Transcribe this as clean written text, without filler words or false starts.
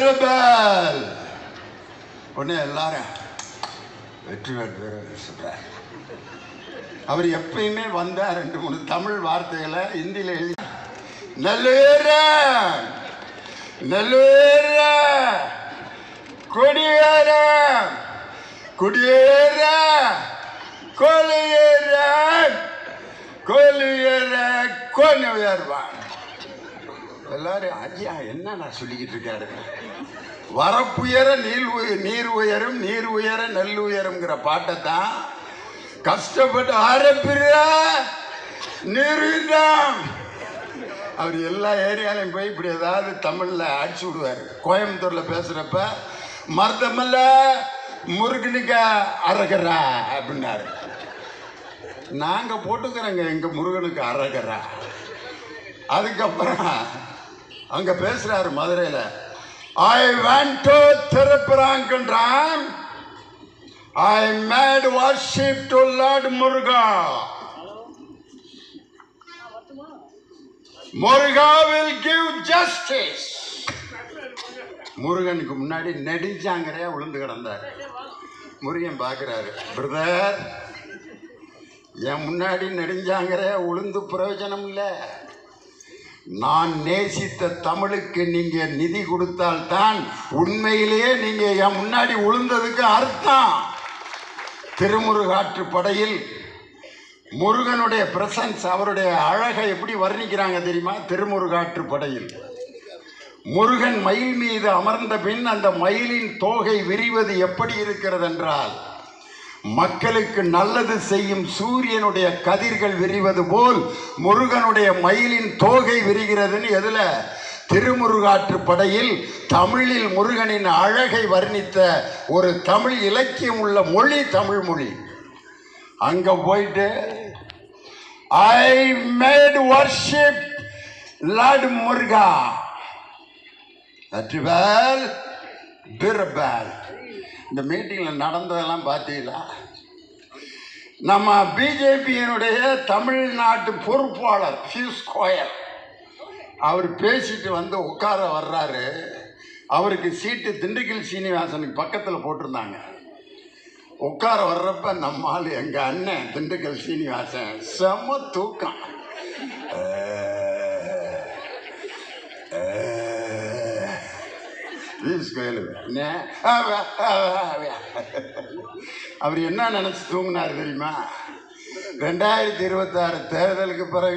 பிரபல் உடனே எல்லாரும் வெற்றிவேல் சொல்றார். அவர் எப்பயுமே வந்தா 2-3 தமிழ் வார்த்தைகளை ஹிந்தியில் எழுதி நல்லூர நல்லூர கொடியேற குடியேற கொலையேற கொலையேற கொண்டு உயர்வான். எல்லாரும் ஐயா என்ன நான் சொல்லிக்கிட்டு இருக்காரு. வரப்புயர நீர் உயரும் நீர் உயர நெல் உயருங்கிற பாட்டை தான் கஷ்டப்பட்டு ஆரம்பிற நீர்தான். அவர் எல்லா ஏரியாலையும் போய் இப்படி ஏதாவது தமிழ்ல அடிச்சு விடுவார். கோயம்புத்தூர்ல பேசுறப்ப மருதமல்ல முருகனுக்கு அரகரா அப்படின்னாரு. நாங்க போட்டுக்கிறோங்க எங்க முருகனுக்கு அரகரா. அதுக்கப்புறம் அங்க பேசுறாரு மதுரையில, ஐ went to திருப்பராங்கன்றான், I made worship to Lord Muruga. Muruga will give justice. முருகனுக்கு முன்னாடி நெடுஞ்சாங்கரையா விழுந்து கிடந்தார். முருகன் பார்க்கிறாரு, பிரதர் என் முன்னாடி நெடுஞ்சாங்கரையா விழுந்து பிரயோஜனம் இல்லை. நான் நேசித்த தமிழுக்கு நீங்க நிதி கொடுத்தால்தான் உண்மையிலேயே நீங்க என் முன்னாடி விழுந்ததுக்கு அர்த்தம். திருமுருகாற்று படையில் முருகனுடைய பிரசன்ஸ், அவருடைய அழகை எப்படி வர்ணிக்கிறாங்க தெரியுமா? திருமுருகாற்று படையில் முருகன் மயில் மீது அமர்ந்த பின் அந்த மயிலின் தோகை விரிவது எப்படி இருக்கிறது என்றால், மக்களுக்கு நல்லது செய்யும் சூரியனுடைய கதிர்கள் விரிவது போல் முருகனுடைய மயிலின் தோகை விரிகிறதுன்னு எதுல? திருமுருகாற்று படையில் தமிழில் முருகனின் அழகை வர்ணித்த ஒரு தமிழ் இலக்கியம் உள்ள மொழி தமிழ் மொழி. அங்க போயிட்டு ஐ மேட் வர்ஷிப் லார்ட் முருகா. வெற்றிவேல் பிரபல். இந்த மீட்டிங்கில் நடந்ததெல்லாம் பார்த்தீங்களா? நம்ம பிஜேபியினுடைய தமிழ்நாட்டு பொறுப்பாளர் பியூஷ் கோயல் அவர் பேசிட்டு வந்து உட்கார வர்றாரு. அவருக்கு சீட்டு திண்டுக்கல் சீனிவாசனுக்கு பக்கத்தில் போட்டிருந்தாங்க. உட்கார வர்றப்ப நம்மால் எங்கள் அண்ணன் திண்டுக்கல் சீனிவாசன் செம்ம தூக்கம். அவர் என்ன நினைச்சு தூங்கினார் தெரியுமா? 2026 தேர்தலுக்கு பிறகு